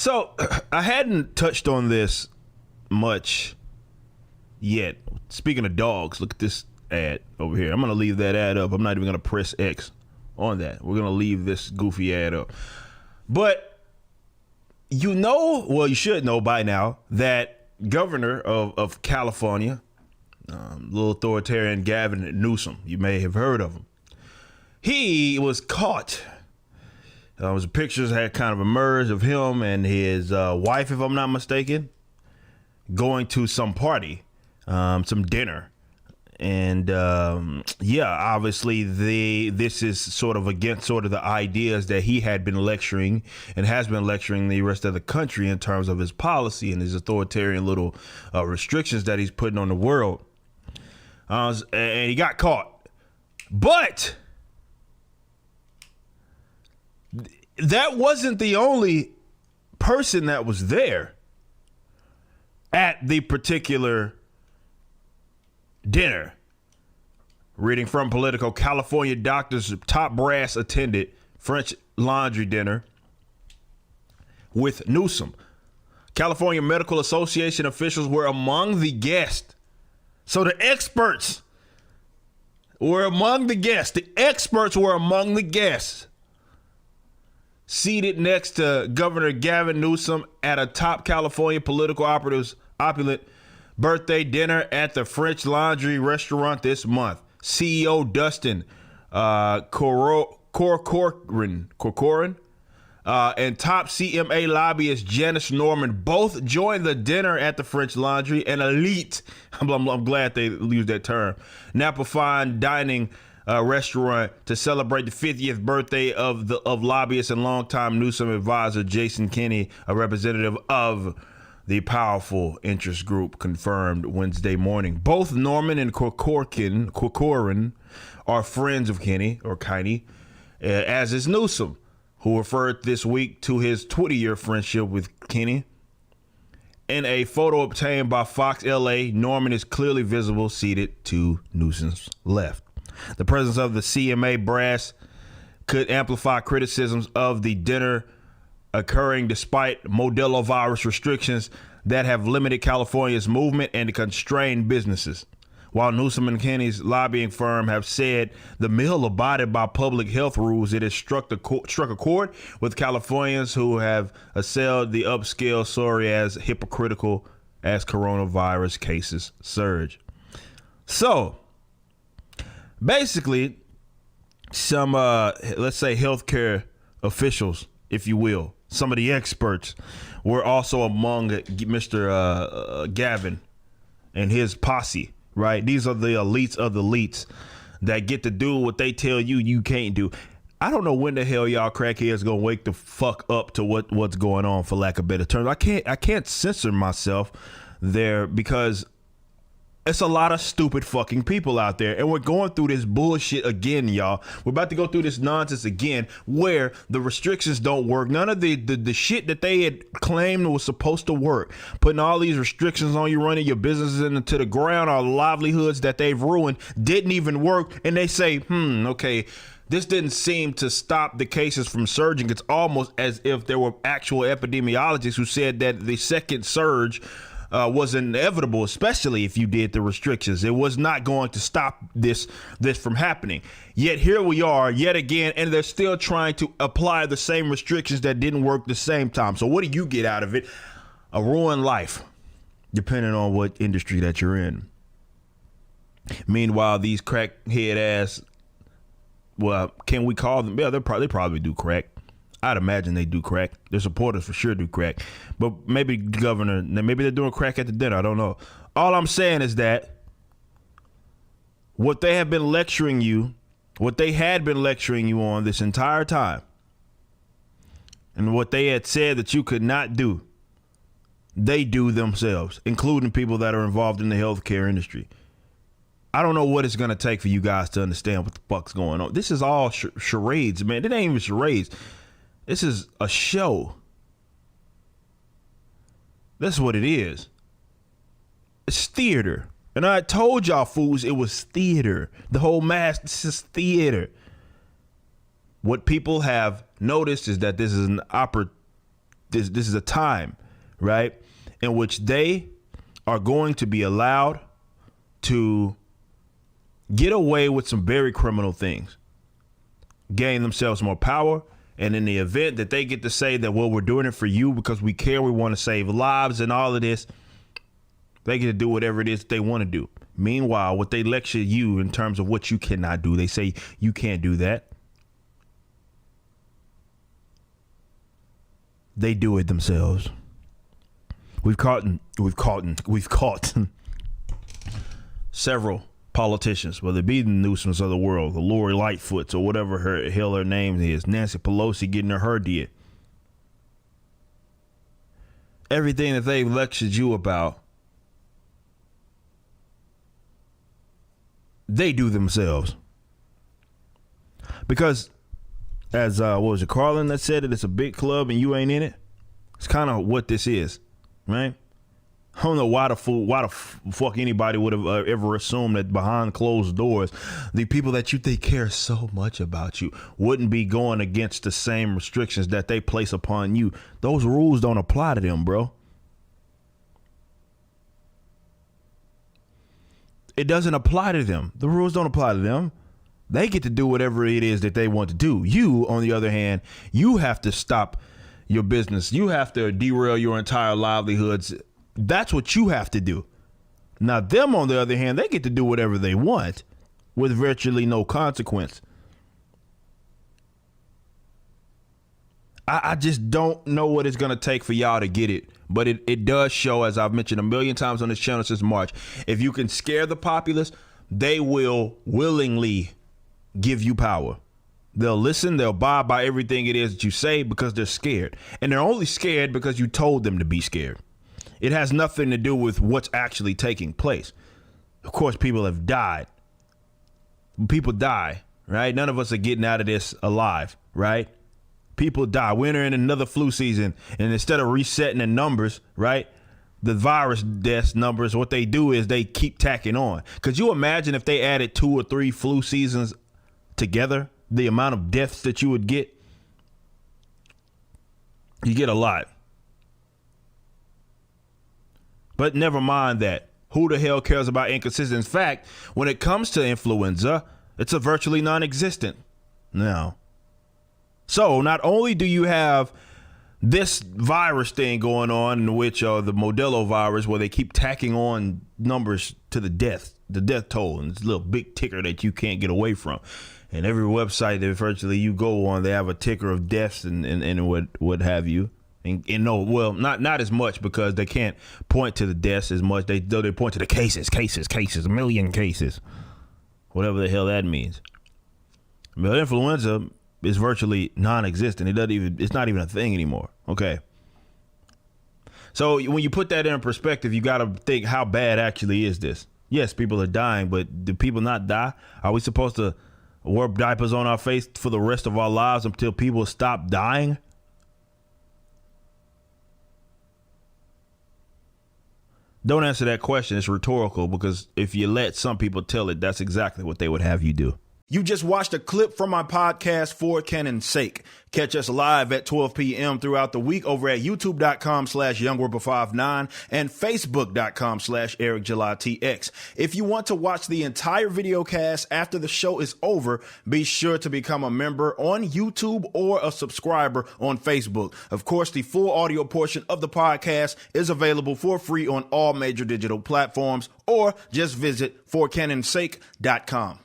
So I hadn't touched on this much yet. Speaking of dogs, look at this ad over here. I'm going to leave that ad up. I'm not even going to press X on that. We're going to leave this goofy ad up. But you know, well, you should know by now that governor of California, little authoritarian Gavin Newsom, you may have heard of him. He was caught. Pictures had kind of emerged of him and his wife, if I'm not mistaken, going to some party, some dinner. And obviously this is sort of against sort of the ideas that he had been lecturing and has been lecturing the rest of the country in terms of his policy and his authoritarian little restrictions that he's putting on the world. And he got caught. But that wasn't the only person that was there at the particular dinner. Reading from Politico, California doctors top brass attended French laundry dinner with Newsom. California Medical Association officials were among the guests. So the experts were among the guests. The experts were among the guests. Seated next to Governor Gavin Newsom at a top California political operative's opulent birthday dinner at the French Laundry restaurant this month. CEO Dustin Corcoran and top CMA lobbyist Janice Norman both joined the dinner at the French Laundry, an elite, I'm glad they used that term, Napa fine dining restaurant to celebrate the 50th birthday of lobbyist and longtime Newsom advisor Jason Kenney, a representative of the powerful interest group, confirmed Wednesday morning. Both Norman and Corcoran are friends of Kenney, as is Newsom, who referred this week to his 20-year friendship with Kenney. In a photo obtained by Fox LA, Norman is clearly visible seated to Newsom's left. The presence of the CMA brass could amplify criticisms of the dinner occurring despite Modelo virus restrictions that have limited California's movement and constrained businesses. While Newsom and Kenney's lobbying firm have said the meal abided by public health rules, it has struck a chord with Californians who have assailed the upscale story as hypocritical as coronavirus cases surge. So, basically, some, let's say, healthcare officials, if you will, some of the experts were also among Mr. Gavin and his posse, right? These are the elites of the elites that get to do what they tell you can't do. I don't know when the hell y'all crackheads gonna wake the fuck up to what's going on, for lack of better terms. I can't censor myself there because it's a lot of stupid fucking people out there. And we're going through this bullshit again, y'all. We're about to go through this nonsense again where the restrictions don't work. None of the shit that they had claimed was supposed to work. Putting all these restrictions on you, running your businesses into the ground, our livelihoods that they've ruined didn't even work. And they say, okay, this didn't seem to stop the cases from surging. It's almost as if there were actual epidemiologists who said that the second surge was inevitable, especially if you did the restrictions. It was not going to stop this from happening. Yet here we are yet again, and they're still trying to apply the same restrictions that didn't work the same time. So what do you get out of it? A ruined life, depending on what industry that you're in. Meanwhile, these crackhead ass, well, can we call them? Yeah, they probably do crack. I'd imagine they do crack. Their supporters for sure do crack. But maybe governor, maybe they're doing crack at the dinner. I don't know. All I'm saying is that what they have been lecturing you, what they had been lecturing you on this entire time, and what they had said that you could not do, they do themselves, including people that are involved in the healthcare industry. I don't know what it's going to take for you guys to understand what the fuck's going on. This is all charades, man. It ain't even charades. This is a show. That's what it is. It's theater. And I told y'all fools it was theater. The whole mask, this is theater. What people have noticed is that this is an this is a time, right, in which they are going to be allowed to get away with some very criminal things, gain themselves more power. And in the event that they get to say that, well, we're doing it for you because we care, we want to save lives and all of this, they get to do whatever it is they want to do. Meanwhile, what they lecture you in terms of what you cannot do, they say you can't do that. They do it themselves. We've caught several politicians, whether it be the Newsoms of the world, the Lori Lightfoots, or whatever her name is, Nancy Pelosi getting her did. Everything that they've lectured you about, they do themselves. Because, as what was it, Carlin that said it, it's a big club and you ain't in it. It's kind of what this is, right? I don't know why the fuck anybody would have ever assumed that behind closed doors, the people that you think care so much about you wouldn't be going against the same restrictions that they place upon you. Those rules don't apply to them, bro. It doesn't apply to them. The rules don't apply to them. They get to do whatever it is that they want to do. You, on the other hand, you have to stop your business. You have to derail your entire livelihoods. That's what you have to do. Now, them, on the other hand, they get to do whatever they want with virtually no consequence. I just don't know what it's going to take for y'all to get it. But it does show, as I've mentioned a million times on this channel since March, if you can scare the populace, they will willingly give you power. They'll listen. They'll abide by everything it is that you say because they're scared. And they're only scared because you told them to be scared. It has nothing to do with what's actually taking place. Of course, people have died. People die, right? None of us are getting out of this alive, right? People die. We're entering another flu season, and instead of resetting the numbers, right, the virus death numbers, what they do is they keep tacking on. Could you imagine if they added 2 or 3 flu seasons together, the amount of deaths that you would get? You get a lot. But never mind that. Who the hell cares about inconsistency? In fact, when it comes to influenza, it's a virtually non-existent now. So not only do you have this virus thing going on, in which the Modelo virus, where they keep tacking on numbers to the death toll, and it's a little big ticker that you can't get away from. And every website that virtually you go on, they have a ticker of deaths and what have you. And no, well, not as much, because they can't point to the deaths as much. They point to the cases, a million cases, whatever the hell that means. But influenza is virtually non-existent. It's not even a thing anymore. Okay. So when you put that in perspective, you got to think, how bad actually is this? Yes, people are dying, but do people not die? Are we supposed to wear diapers on our face for the rest of our lives until people stop dying? Don't answer that question. It's rhetorical, because if you let some people tell it, that's exactly what they would have you do. You just watched a clip from my podcast, For Canon's Sake. Catch us live at 12 p.m. throughout the week over at youtube.com/YoungRipper59 and facebook.com/EricJulyTX. If you want to watch the entire video cast after the show is over, be sure to become a member on YouTube or a subscriber on Facebook. Of course, the full audio portion of the podcast is available for free on all major digital platforms, or just visit forcanonsake.com.